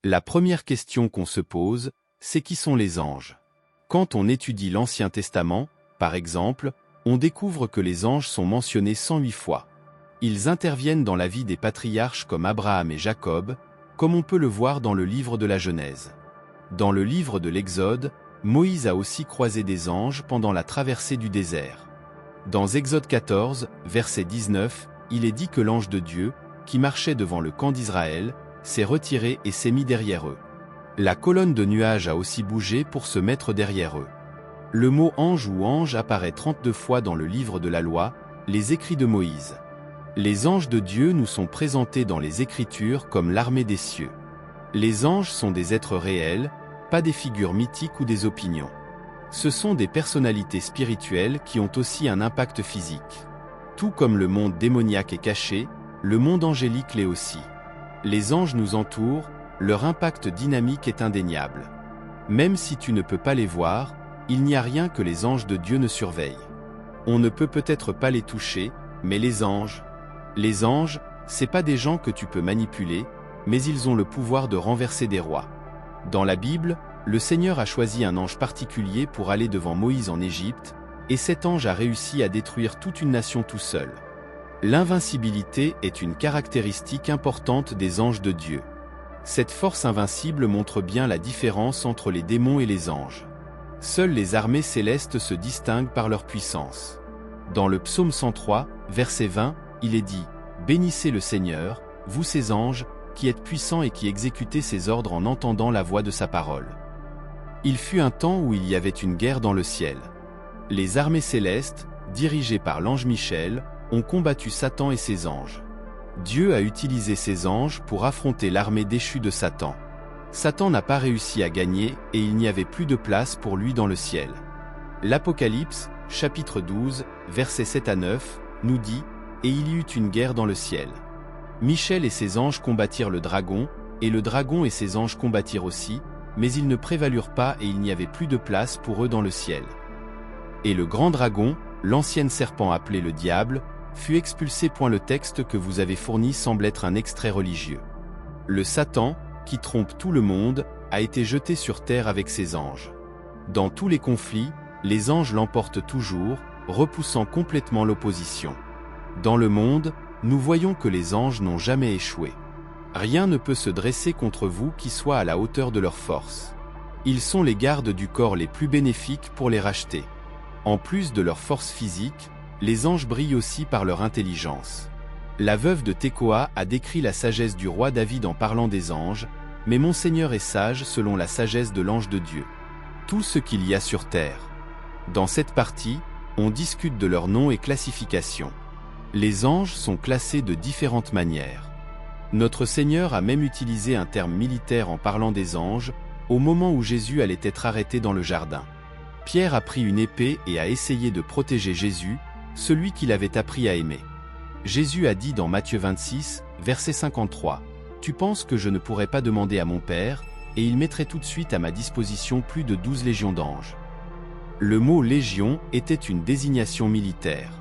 La première question qu'on se pose, c'est qui sont les anges? Quand on étudie l'Ancien Testament, par exemple, on découvre que les anges sont mentionnés 108 fois. Ils interviennent dans la vie des patriarches comme Abraham et Jacob, comme on peut le voir dans le livre de la Genèse. Dans le livre de l'Exode, Moïse a aussi croisé des anges pendant la traversée du désert. Dans Exode 14, verset 19, il est dit que l'ange de Dieu, qui marchait devant le camp d'Israël, s'est retiré et s'est mis derrière eux. La colonne de nuages a aussi bougé pour se mettre derrière eux. Le mot ange ou ange apparaît 32 fois dans le livre de la loi, les écrits de Moïse. Les anges de Dieu nous sont présentés dans les Écritures comme l'armée des cieux. Les anges sont des êtres réels, pas des figures mythiques ou des opinions. Ce sont des personnalités spirituelles qui ont aussi un impact physique. Tout comme le monde démoniaque est caché, le monde angélique l'est aussi. Les anges nous entourent, leur impact dynamique est indéniable. Même si tu ne peux pas les voir, il n'y a rien que les anges de Dieu ne surveillent. On ne peut peut-être pas les toucher, mais les anges, c'est pas des gens que tu peux manipuler, mais ils ont le pouvoir de renverser des rois. Dans la Bible, le Seigneur a choisi un ange particulier pour aller devant Moïse en Égypte, et cet ange a réussi à détruire toute une nation tout seul. L'invincibilité est une caractéristique importante des anges de Dieu. Cette force invincible montre bien la différence entre les démons et les anges. Seules les armées célestes se distinguent par leur puissance. Dans le psaume 103, verset 20, il est dit « Bénissez le Seigneur, vous ses anges, qui êtes puissants et qui exécutez ses ordres en entendant la voix de sa parole. » Il fut un temps où il y avait une guerre dans le ciel. Les armées célestes, dirigées par l'ange Michel, ont combattu Satan et ses anges. Dieu a utilisé ses anges pour affronter l'armée déchue de Satan. Satan n'a pas réussi à gagner et il n'y avait plus de place pour lui dans le ciel. L'Apocalypse, chapitre 12, versets 7 à 9, nous dit « Et il y eut une guerre dans le ciel. Michel et ses anges combattirent le dragon, et le dragon et ses anges combattirent aussi, mais ils ne prévalurent pas et il n'y avait plus de place pour eux dans le ciel. Et le grand dragon, l'ancien serpent appelé le diable, fut expulsé. » Le texte que vous avez fourni semble être un extrait religieux. Le Satan, qui trompe tout le monde, a été jeté sur terre avec ses anges. Dans tous les conflits, les anges l'emportent toujours, repoussant complètement l'opposition. Dans le monde, nous voyons que les anges n'ont jamais échoué. Rien ne peut se dresser contre vous qui soit à la hauteur de leur force. Ils sont les gardes du corps les plus bénéfiques pour les racheter. En plus de leur force physique, les anges brillent aussi par leur intelligence. La veuve de Tekoa a décrit la sagesse du roi David en parlant des anges, mais mon Seigneur est sage selon la sagesse de l'ange de Dieu. Tout ce qu'il y a sur terre. Dans cette partie, on discute de leur nom et classification. Les anges sont classés de différentes manières. Notre Seigneur a même utilisé un terme militaire en parlant des anges, au moment où Jésus allait être arrêté dans le jardin. Pierre a pris une épée et a essayé de protéger Jésus, celui qu'il avait appris à aimer. Jésus a dit dans Matthieu 26, verset 53, « Tu penses que je ne pourrais pas demander à mon Père, et il mettrait tout de suite à ma disposition plus de 12 légions d'anges. » Le mot « légion » était une désignation militaire.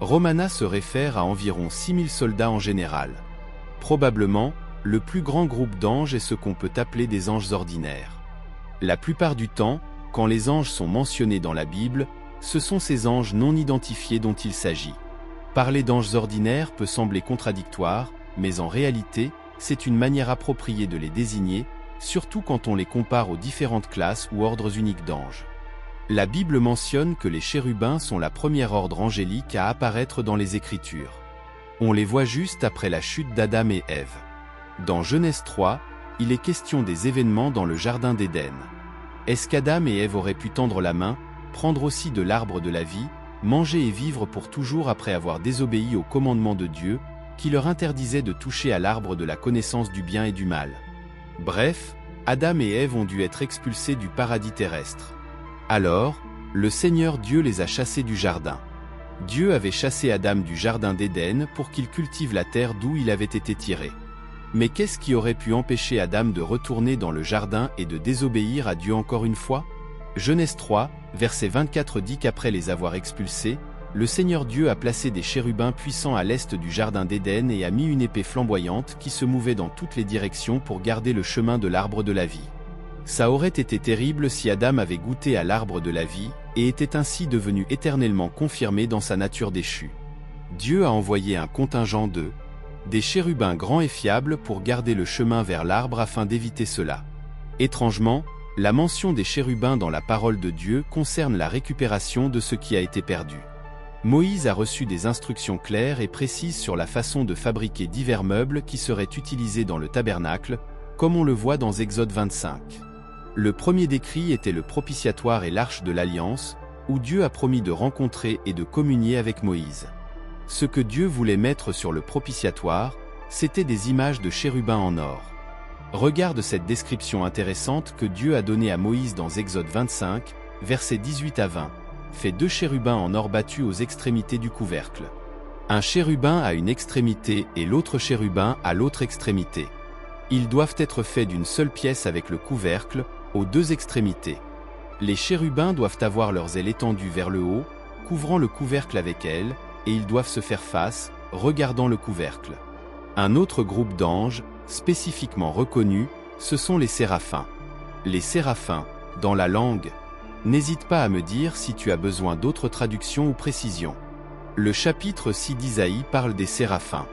Romana se réfère à environ 6000 soldats en général. Probablement, le plus grand groupe d'anges est ce qu'on peut appeler des anges ordinaires. La plupart du temps, quand les anges sont mentionnés dans la Bible, ce sont ces anges non identifiés dont il s'agit. Parler d'anges ordinaires peut sembler contradictoire, mais en réalité, c'est une manière appropriée de les désigner, surtout quand on les compare aux différentes classes ou ordres uniques d'anges. La Bible mentionne que les chérubins sont la première ordre angélique à apparaître dans les Écritures. On les voit juste après la chute d'Adam et Ève. Dans Genèse 3, il est question des événements dans le jardin d'Éden. Est-ce qu'Adam et Ève auraient pu tendre la main, prendre aussi de l'arbre de la vie, manger et vivre pour toujours après avoir désobéi au commandement de Dieu, qui leur interdisait de toucher à l'arbre de la connaissance du bien et du mal? Bref, Adam et Ève ont dû être expulsés du paradis terrestre. Alors, le Seigneur Dieu les a chassés du jardin. Dieu avait chassé Adam du jardin d'Éden pour qu'il cultive la terre d'où il avait été tiré. Mais qu'est-ce qui aurait pu empêcher Adam de retourner dans le jardin et de désobéir à Dieu encore une fois? Genèse 3, verset 24 dit qu'après les avoir expulsés, le Seigneur Dieu a placé des chérubins puissants à l'est du jardin d'Éden et a mis une épée flamboyante qui se mouvait dans toutes les directions pour garder le chemin de l'arbre de la vie. Ça aurait été terrible si Adam avait goûté à l'arbre de la vie, et était ainsi devenu éternellement confirmé dans sa nature déchue. Dieu a envoyé un contingent des chérubins grands et fiables pour garder le chemin vers l'arbre afin d'éviter cela. Étrangement, la mention des chérubins dans la parole de Dieu concerne la récupération de ce qui a été perdu. Moïse a reçu des instructions claires et précises sur la façon de fabriquer divers meubles qui seraient utilisés dans le tabernacle, comme on le voit dans Exode 25. Le premier décrit était le propitiatoire et l'arche de l'Alliance, où Dieu a promis de rencontrer et de communier avec Moïse. Ce que Dieu voulait mettre sur le propitiatoire, c'était des images de chérubins en or. Regarde cette description intéressante que Dieu a donnée à Moïse dans Exode 25, versets 18 à 20. Fais 2 chérubins en or battus aux extrémités du couvercle. Un chérubin à une extrémité et l'autre chérubin à l'autre extrémité. Ils doivent être faits d'une seule pièce avec le couvercle, aux 2 extrémités. Les chérubins doivent avoir leurs ailes étendues vers le haut, couvrant le couvercle avec elles, et ils doivent se faire face, regardant le couvercle. Un autre groupe d'anges, spécifiquement reconnu, ce sont les séraphins. Les séraphins, dans la langue. N'hésite pas à me dire si tu as besoin d'autres traductions ou précisions. Le chapitre 6 d'Isaïe parle des séraphins.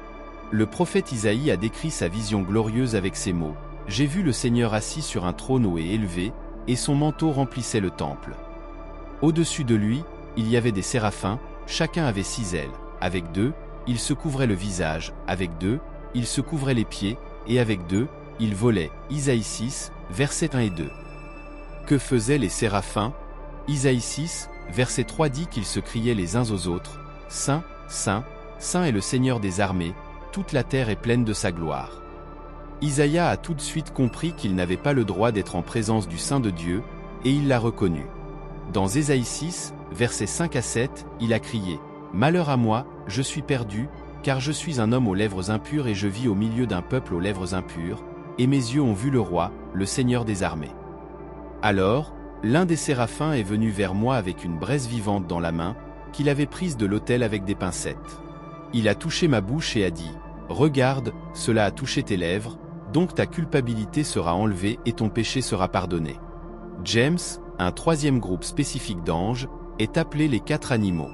Le prophète Isaïe a décrit sa vision glorieuse avec ces mots. J'ai vu le Seigneur assis sur un trône haut et élevé, et son manteau remplissait le temple. Au-dessus de lui, il y avait des séraphins, chacun avait 6 ailes. Avec 2, il se couvrait le visage, avec 2, il se couvrait les pieds, et avec 2, il volait. Isaïe 6, versets 1 et 2. Que faisaient les séraphins? Isaïe 6, verset 3 dit qu'ils se criaient les uns aux autres. Saint, Saint, Saint est le Seigneur des armées, toute la terre est pleine de sa gloire. Isaïe a tout de suite compris qu'il n'avait pas le droit d'être en présence du Saint de Dieu, et il l'a reconnu. Dans Ésaïe 6, versets 5 à 7, il a crié « Malheur à moi, je suis perdu, car je suis un homme aux lèvres impures et je vis au milieu d'un peuple aux lèvres impures, et mes yeux ont vu le roi, le Seigneur des armées. » Alors, l'un des séraphins est venu vers moi avec une braise vivante dans la main, qu'il avait prise de l'autel avec des pincettes. Il a touché ma bouche et a dit « Regarde, cela a touché tes lèvres, donc ta culpabilité sera enlevée et ton péché sera pardonné. » James, un 3e groupe spécifique d'anges, est appelé les 4 animaux.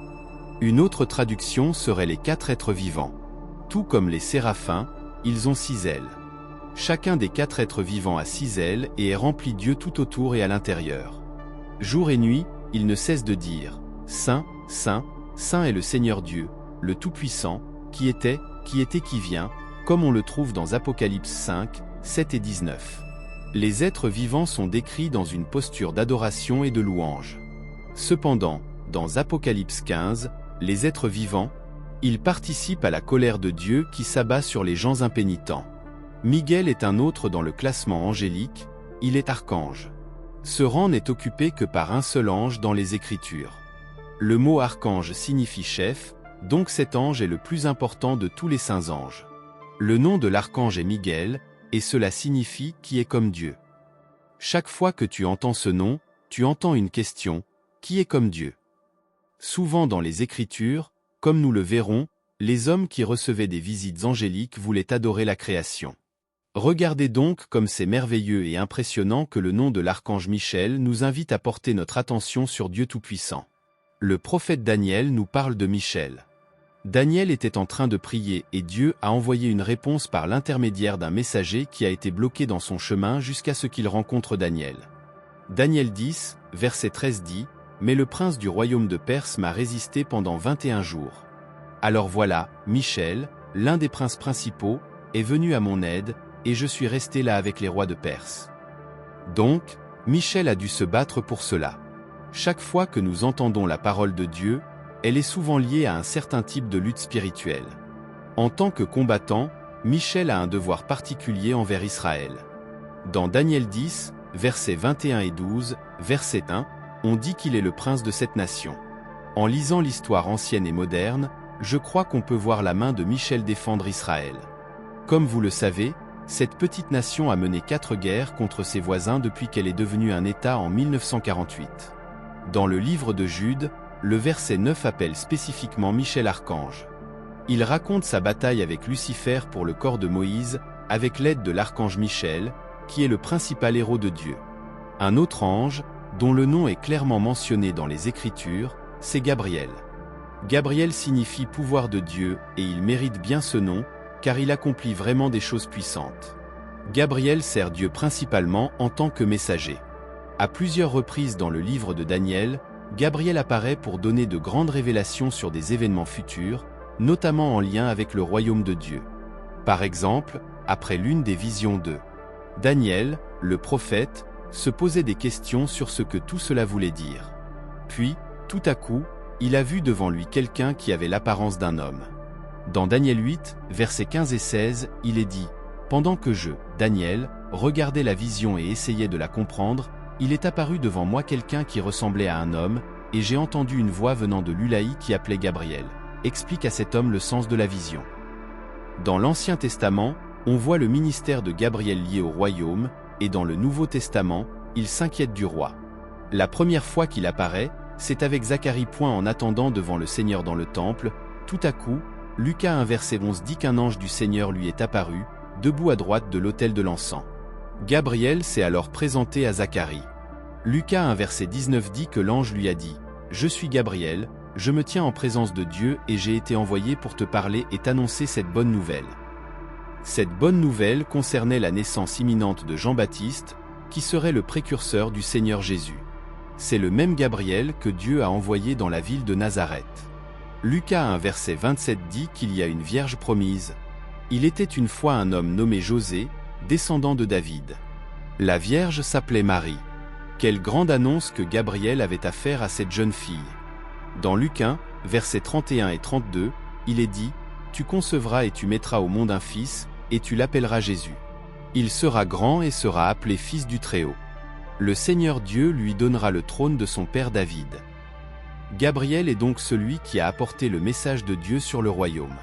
Une autre traduction serait les 4 êtres vivants. Tout comme les séraphins, ils ont 6 ailes. Chacun des 4 êtres vivants a 6 ailes et est rempli d'yeux tout autour et à l'intérieur. Jour et nuit, ils ne cessent de dire « Saint, Saint, Saint est le Seigneur Dieu, le Tout-Puissant, qui était, qui vient », comme on le trouve dans Apocalypse 5, 7 et 19. Les êtres vivants sont décrits dans une posture d'adoration et de louange. Cependant, dans Apocalypse 15, les êtres vivants, ils participent à la colère de Dieu qui s'abat sur les gens impénitents. Miguel est un autre dans le classement angélique, il est archange. Ce rang n'est occupé que par un seul ange dans les Écritures. Le mot archange signifie chef, donc cet ange est le plus important de tous les saints anges. Le nom de l'archange est Miguel, et cela signifie qui est comme Dieu. Chaque fois que tu entends ce nom, tu entends une question, qui est comme Dieu? Souvent dans les Écritures, comme nous le verrons, les hommes qui recevaient des visites angéliques voulaient adorer la création. Regardez donc comme c'est merveilleux et impressionnant que le nom de l'archange Michel nous invite à porter notre attention sur Dieu Tout-Puissant. Le prophète Daniel nous parle de Michel. Daniel était en train de prier et Dieu a envoyé une réponse par l'intermédiaire d'un messager qui a été bloqué dans son chemin jusqu'à ce qu'il rencontre Daniel. Daniel 10, verset 13 dit « Mais le prince du royaume de Perse m'a résisté pendant 21 jours. Alors voilà, Michel, l'un des princes principaux, est venu à mon aide, et je suis resté là avec les rois de Perse. » Donc, Michel a dû se battre pour cela. Chaque fois que nous entendons la parole de Dieu, elle est souvent liée à un certain type de lutte spirituelle. En tant que combattant, Michel a un devoir particulier envers Israël. Dans Daniel 10, versets 21 et 12, verset 1, on dit qu'il est le prince de cette nation. En lisant l'histoire ancienne et moderne, je crois qu'on peut voir la main de Michel défendre Israël. Comme vous le savez, cette petite nation a mené 4 guerres contre ses voisins depuis qu'elle est devenue un État en 1948. Dans le livre de Jude, le verset 9 appelle spécifiquement Michel archange. Il raconte sa bataille avec Lucifer pour le corps de Moïse, avec l'aide de l'archange Michel, qui est le principal héros de Dieu. Un autre ange, dont le nom est clairement mentionné dans les Écritures, c'est Gabriel. Gabriel signifie pouvoir de Dieu et il mérite bien ce nom, car il accomplit vraiment des choses puissantes. Gabriel sert Dieu principalement en tant que messager. À plusieurs reprises dans le livre de Daniel, Gabriel apparaît pour donner de grandes révélations sur des événements futurs, notamment en lien avec le royaume de Dieu. Par exemple, après l'une des visions de Daniel, le prophète, se posait des questions sur ce que tout cela voulait dire. Puis, tout à coup, il a vu devant lui quelqu'un qui avait l'apparence d'un homme. Dans Daniel 8, versets 15 et 16, il est dit « Pendant que je, Daniel, regardais la vision et essayais de la comprendre, il est apparu devant moi quelqu'un qui ressemblait à un homme, et j'ai entendu une voix venant de l'Ulaï qui appelait Gabriel. Explique à cet homme le sens de la vision. » Dans l'Ancien Testament, on voit le ministère de Gabriel lié au royaume, et dans le Nouveau Testament, il s'inquiète du roi. La première fois qu'il apparaît, c'est avec Zacharie. En attendant devant le Seigneur dans le temple, tout à coup, Lucas 1 verset 11 dit qu'un ange du Seigneur lui est apparu, debout à droite de l'autel de l'encens. Gabriel s'est alors présenté à Zacharie. Lucas 1 verset 19 dit que l'ange lui a dit « Je suis Gabriel, je me tiens en présence de Dieu et j'ai été envoyé pour te parler et t'annoncer cette bonne nouvelle. » Cette bonne nouvelle concernait la naissance imminente de Jean-Baptiste, qui serait le précurseur du Seigneur Jésus. C'est le même Gabriel que Dieu a envoyé dans la ville de Nazareth. Lucas 1 verset 27 dit qu'il y a une vierge promise. Il était une fois un homme nommé José, descendant de David. La vierge s'appelait Marie. Quelle grande annonce que Gabriel avait à faire à cette jeune fille. Dans Luc 1, versets 31 et 32, il est dit « Tu concevras et tu mettras au monde un fils, et tu l'appelleras Jésus. Il sera grand et sera appelé fils du Très-Haut. Le Seigneur Dieu lui donnera le trône de son père David. » Gabriel est donc celui qui a apporté le message de Dieu sur le royaume.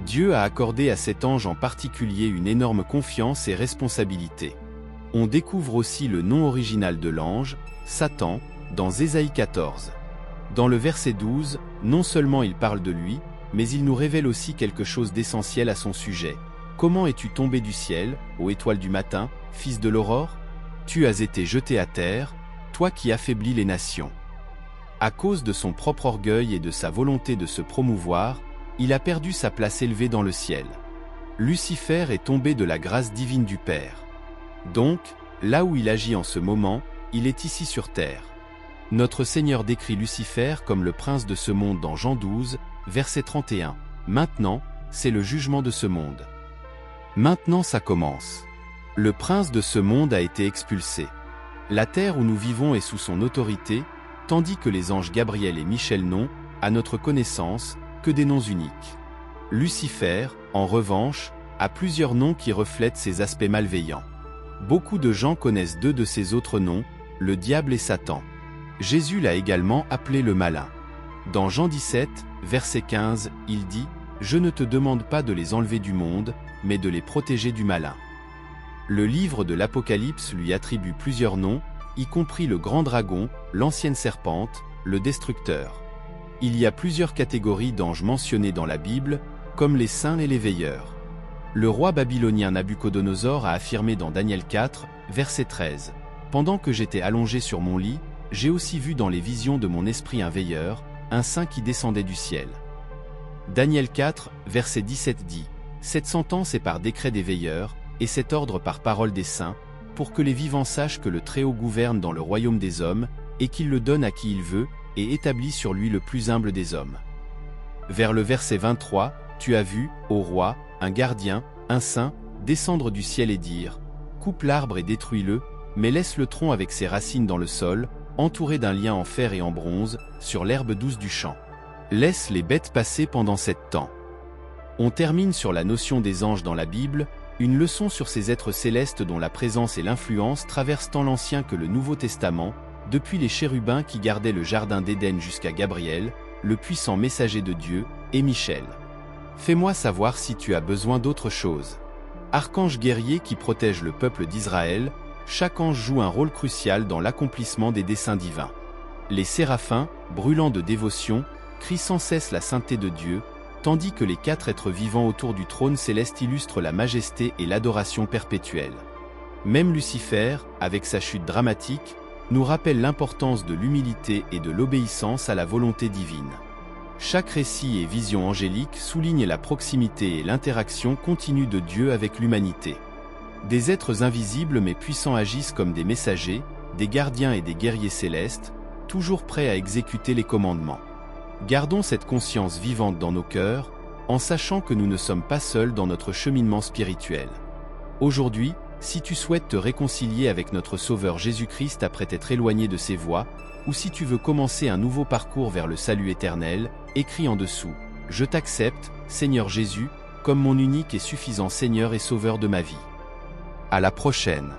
Dieu a accordé à cet ange en particulier une énorme confiance et responsabilité. On découvre aussi le nom original de l'ange, Satan, dans Ésaïe 14. Dans le verset 12, non seulement il parle de lui, mais il nous révèle aussi quelque chose d'essentiel à son sujet. « Comment es-tu tombé du ciel, ô étoile du matin, fils de l'aurore ? Tu as été jeté à terre, toi qui affaiblis les nations. » À cause de son propre orgueil et de sa volonté de se promouvoir, il a perdu sa place élevée dans le ciel. Lucifer est tombé de la grâce divine du Père. Donc, là où il agit en ce moment, il est ici sur terre. Notre Seigneur décrit Lucifer comme le prince de ce monde dans Jean 12, verset 31. Maintenant, c'est le jugement de ce monde. Maintenant ça commence. Le prince de ce monde a été expulsé. La terre où nous vivons est sous son autorité, tandis que les anges Gabriel et Michel n'ont, à notre connaissance, que des noms uniques. Lucifer, en revanche, a plusieurs noms qui reflètent ses aspects malveillants. Beaucoup de gens connaissent deux de ces autres noms, le diable et Satan. Jésus l'a également appelé le malin. Dans Jean 17, verset 15, il dit « Je ne te demande pas de les enlever du monde, mais de les protéger du malin. » Le livre de l'Apocalypse lui attribue plusieurs noms, y compris le grand dragon, l'ancienne serpente, le destructeur. Il y a plusieurs catégories d'anges mentionnées dans la Bible, comme les saints et les veilleurs. Le roi babylonien Nabuchodonosor a affirmé dans Daniel 4, verset 13 « Pendant que j'étais allongé sur mon lit, j'ai aussi vu dans les visions de mon esprit un veilleur, un saint qui descendait du ciel. » Daniel 4, verset 17 dit « Cette sentence est par décret des veilleurs, et cet ordre par parole des saints, pour que les vivants sachent que le Très-Haut gouverne dans le royaume des hommes, et qu'il le donne à qui il veut, et établit sur lui le plus humble des hommes. » Vers le verset 23, tu as vu, ô roi, un gardien, un saint, descendre du ciel et dire « Coupe l'arbre et détruis-le, mais laisse le tronc avec ses racines dans le sol, entouré d'un lien en fer et en bronze, sur l'herbe douce du champ. Laisse les bêtes passer pendant 7 temps. » On termine sur la notion des anges dans la Bible, une leçon sur ces êtres célestes dont la présence et l'influence traversent tant l'Ancien que le Nouveau Testament, depuis les chérubins qui gardaient le jardin d'Éden jusqu'à Gabriel, le puissant messager de Dieu, et Michel. Fais-moi savoir si tu as besoin d'autre chose. Archange guerrier qui protège le peuple d'Israël, chaque ange joue un rôle crucial dans l'accomplissement des desseins divins. Les séraphins, brûlant de dévotion, crient sans cesse la sainteté de Dieu, tandis que les 4 êtres vivants autour du trône céleste illustrent la majesté et l'adoration perpétuelle. Même Lucifer, avec sa chute dramatique, nous rappelle l'importance de l'humilité et de l'obéissance à la volonté divine. Chaque récit et vision angélique souligne la proximité et l'interaction continue de Dieu avec l'humanité. Des êtres invisibles mais puissants agissent comme des messagers, des gardiens et des guerriers célestes, toujours prêts à exécuter les commandements. Gardons cette conscience vivante dans nos cœurs, en sachant que nous ne sommes pas seuls dans notre cheminement spirituel. Aujourd'hui, si tu souhaites te réconcilier avec notre Sauveur Jésus-Christ après t'être éloigné de ses voies, ou si tu veux commencer un nouveau parcours vers le salut éternel, écris en dessous « Je t'accepte, Seigneur Jésus, comme mon unique et suffisant Seigneur et Sauveur de ma vie ». À la prochaine.